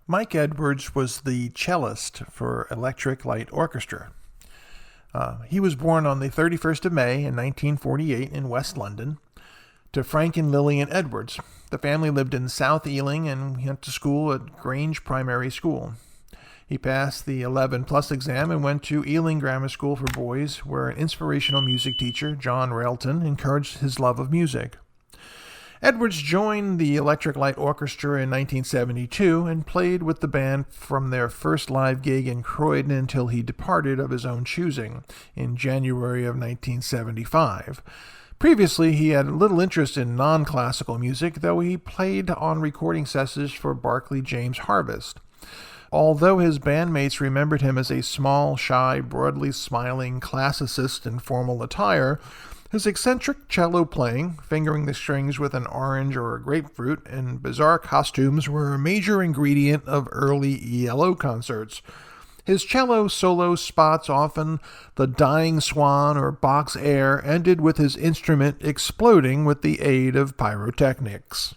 Mike Edwards was the cellist for Electric Light Orchestra. He was born on the 31st of May in 1948 in West London to Frank and Lillian Edwards. The family lived in South Ealing and went to school at Grange Primary School. He passed the 11+ exam and went to Ealing Grammar School for Boys, where an inspirational music teacher, John Railton, encouraged his love of music. Edwards joined the Electric Light Orchestra in 1972 and played with the band from their first live gig in Croydon until he departed of his own choosing in January of 1975. Previously, he had little interest in non-classical music, though he played on recording sessions for Barclay James Harvest. Although his bandmates remembered him as a small, shy, broadly smiling classicist in formal attire, his eccentric cello playing, fingering the strings with an orange or a grapefruit, and bizarre costumes were a major ingredient of early ELO concerts. His cello solo spots, often the dying swan or box air, ended with his instrument exploding with the aid of pyrotechnics.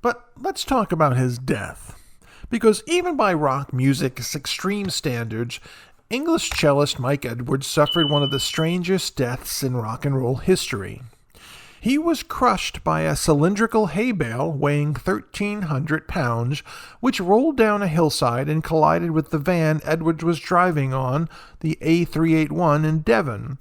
But let's talk about his death, because even by rock music's extreme standards, English cellist Mike Edwards suffered one of the strangest deaths in rock and roll history. He was crushed by a cylindrical hay bale weighing 1,300 pounds, which rolled down a hillside and collided with the van Edwards was driving on, the A381 in Devon.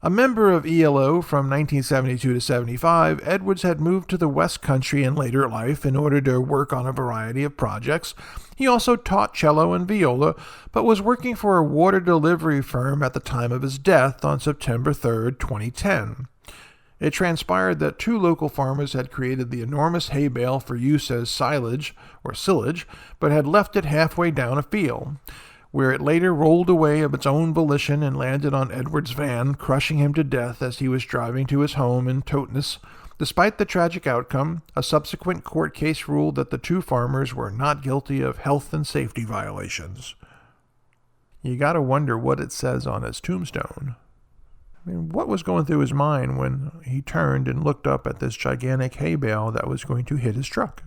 A member of ELO from 1972 to 75, Edwards had moved to the West Country in later life in order to work on a variety of projects. He also taught cello and viola, but was working for a water delivery firm at the time of his death on September 3, 2010. It transpired that two local farmers had created the enormous hay bale for use as silage, but had left it halfway down a field, where it later rolled away of its own volition and landed on Edwards' van, crushing him to death as he was driving to his home in Totnes. Despite the tragic outcome, a subsequent court case ruled that the two farmers were not guilty of health and safety violations. You gotta wonder what it says on his tombstone. I mean, what was going through his mind when he turned and looked up at this gigantic hay bale that was going to hit his truck?